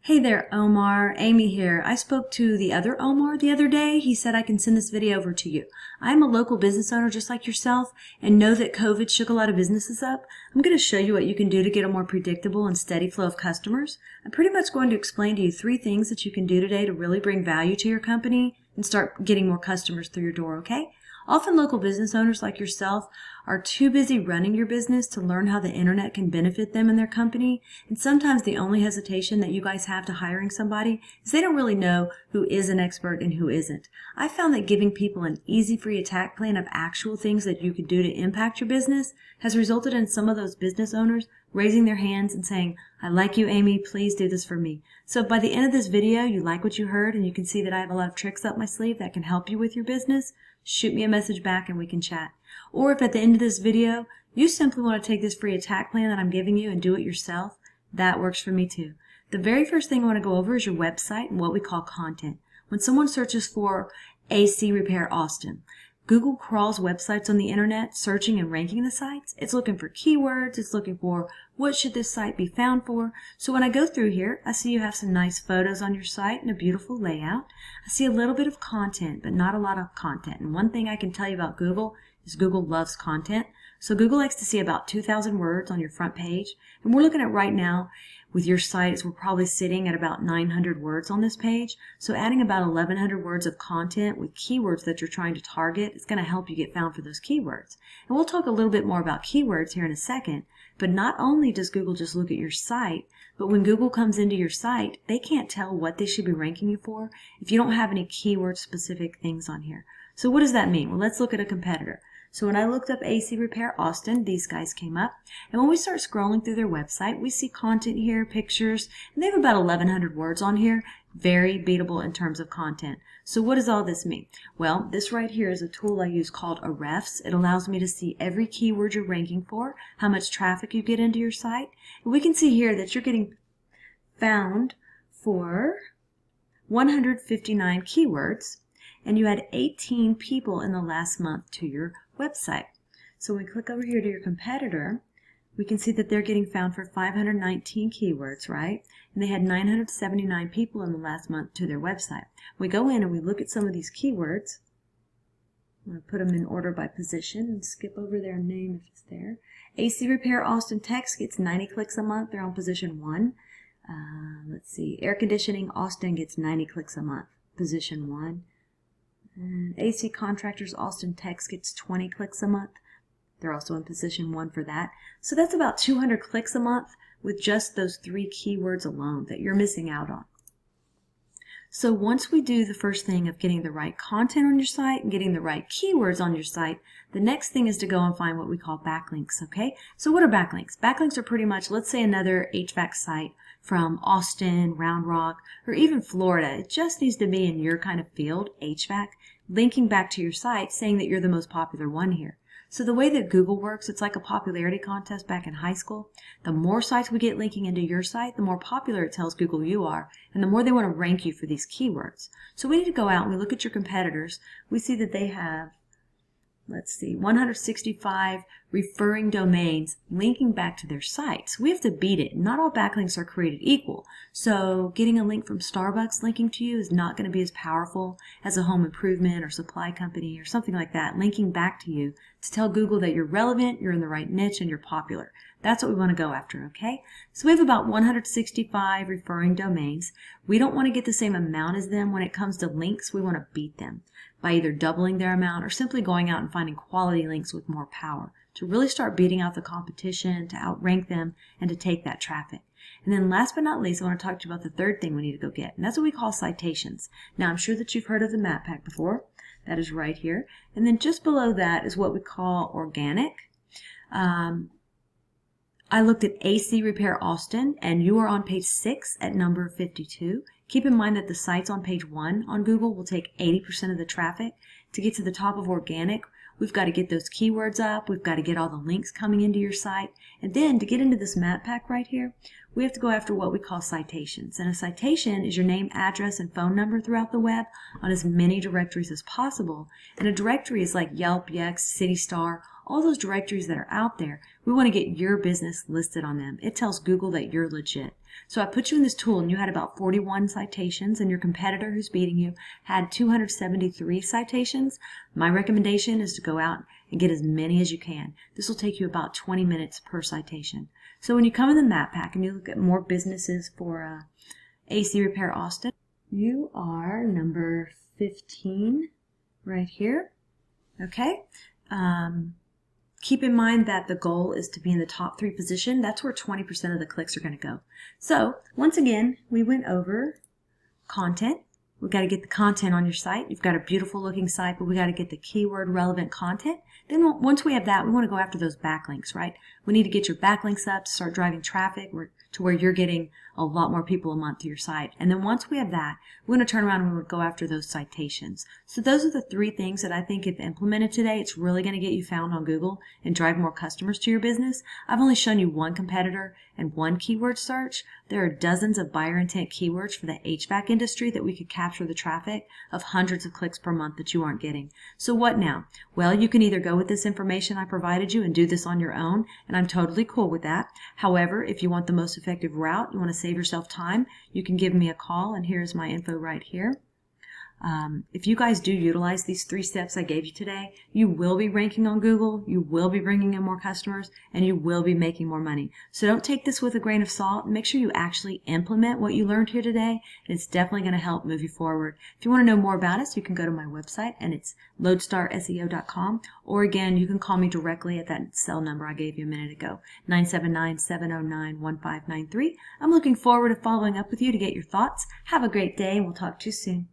Hey there, Omar. Amy here. I spoke to the other Omar the other day. He said I can send this video over to you. I'm a local business owner just like yourself and know that COVID shook a lot of businesses up. I'm going to show you what you can do to get a more predictable and steady flow of customers. I'm pretty much going to explain to you 3 things that you can do today to really bring value to your company and start getting more customers through your door, okay? Often local business owners like yourself are too busy running your business to learn how the internet can benefit them and their company. And sometimes the only hesitation that you guys have to hiring somebody is they don't really know who is an expert and who isn't. I found that giving people an easy free attack plan of actual things that you could do to impact your business has resulted in some of those business owners raising their hands and saying, I like you, Amy, please do this for me. So if by the end of this video you like what you heard and you can see that I have a lot of tricks up my sleeve that can help you with your business, shoot me a message back and we can chat. Or if at the end of this video you simply want to take this free attack plan that I'm giving you and do it yourself, that works for me too. The very first thing I want to go over is your website and what we call content. When someone searches for AC Repair Austin, Google crawls websites on the internet, searching and ranking the sites. It's looking for keywords. It's looking for what should this site be found for. So when I go through here, I see you have some nice photos on your site and a beautiful layout. I see a little bit of content, but not a lot of content. And one thing I can tell you about Google is Google loves content. So Google likes to see about 2,000 words on your front page. And we're looking at right now with your site is we're probably sitting at about 900 words on this page. So adding about 1,100 words of content with keywords that you're trying to target is going to help you get found for those keywords. And we'll talk a little bit more about keywords here in a second. But not only does Google just look at your site, but when Google comes into your site, they can't tell what they should be ranking you for if you don't have any keyword specific things on here. So what does that mean? Well, let's look at a competitor. So when I looked up AC Repair Austin, these guys came up. And when we start scrolling through their website, we see content here, pictures, and they have about 1,100 words on here. Very beatable in terms of content. So what does all this mean? Well, this right here is a tool I use called Ahrefs. It allows me to see every keyword you're ranking for, how much traffic you get into your site. And we can see here that you're getting found for 159 keywords. And you had 18 people in the last month to your website. So when we click over here to your competitor, we can see that they're getting found for 519 keywords, right? And they had 979 people in the last month to their website. We go in and we look at some of these keywords. I'm going to put them in order by position and skip over their name if it's there. AC Repair Austin Text gets 90 clicks a month. They're on position 1. Let's see. Air Conditioning Austin gets 90 clicks a month. Position 1. And AC Contractors Austin Text gets 20 clicks a month. They're also in position 1 for that. So that's about 200 clicks a month with just those 3 keywords alone that you're missing out on. So once we do the first thing of getting the right content on your site and getting the right keywords on your site, the next thing is to go and find what we call backlinks, okay? So what are backlinks? Backlinks are pretty much, let's say another HVAC site from Austin, Round Rock, or even Florida. It just needs to be in your kind of field, HVAC, linking back to your site saying that you're the most popular one here. So the way that Google works, it's like a popularity contest back in high school. The more sites we get linking into your site, the more popular it tells Google you are, and the more they want to rank you for these keywords. So we need to go out and we look at your competitors. We see that they have, let's see, 165 referring domains linking back to their sites. We have to beat it. Not all backlinks are created equal. So getting a link from Starbucks linking to you is not going to be as powerful as a home improvement or supply company or something like that linking back to you to tell Google that you're relevant, you're in the right niche, and you're popular. That's what we want to go after, okay? So we have about 165 referring domains. We don't want to get the same amount as them. When it comes to links, we want to beat them by either doubling their amount or simply going out and finding quality links with more power to really start beating out the competition, to outrank them, and to take that traffic. And then last but not least, I want to talk to you about the third thing we need to go get, and that's what we call citations. Now, I'm sure that you've heard of the map pack before. That is right here. And then just below that is what we call organic. I looked at AC Repair Austin, and you are on page 6 at number 52. Keep in mind that the sites on page 1 on Google will take 80% of the traffic. To get to the top of organic, we've got to get those keywords up. We've got to get all the links coming into your site. And then to get into this map pack right here, we have to go after what we call citations. And a citation is your name, address, and phone number throughout the web on as many directories as possible. And a directory is like Yelp, Yext, CityStar, all those directories that are out there, we want to get your business listed on them. It tells Google that you're legit. So I put you in this tool and you had about 41 citations, and your competitor who's beating you had 273 citations. My recommendation is to go out and get as many as you can. This will take you about 20 minutes per citation. So when you come in the map pack and you look at more businesses for AC Repair Austin, you are number 15 right here. Okay. Keep in mind that the goal is to be in the top 3 position. That's where 20% of the clicks are going to go. So once again, we went over content. We've got to get the content on your site. You've got a beautiful looking site, but we got to get the keyword relevant content. Then once we have that, we want to go after those backlinks, right? We need to get your backlinks up to start driving traffic to where you're getting a lot more people a month to your site. And then once we have that, we're going to turn around and we would go after those citations. So those are the 3 things that I think if implemented today, it's really going to get you found on Google and drive more customers to your business. I've only shown you one competitor and one keyword search. There are dozens of buyer intent keywords for the HVAC industry that we could capture the traffic of hundreds of clicks per month that you aren't getting. So what now? Well, you can either go with this information I provided you and do this on your own, and I'm totally cool with that. However, if you want the most effective route, you want to save yourself time, you can give me a call, and here's my info right here. If you guys do utilize these 3 steps I gave you today, you will be ranking on Google, you will be bringing in more customers, and you will be making more money. So don't take this with a grain of salt. Make sure you actually implement what you learned here today, and it's definitely going to help move you forward. If you want to know more about us, you can go to my website, and it's loadstarseo.com, or again, you can call me directly at that cell number I gave you a minute ago, 979-709-1593. I'm looking forward to following up with you to get your thoughts. Have a great day, and we'll talk to you soon.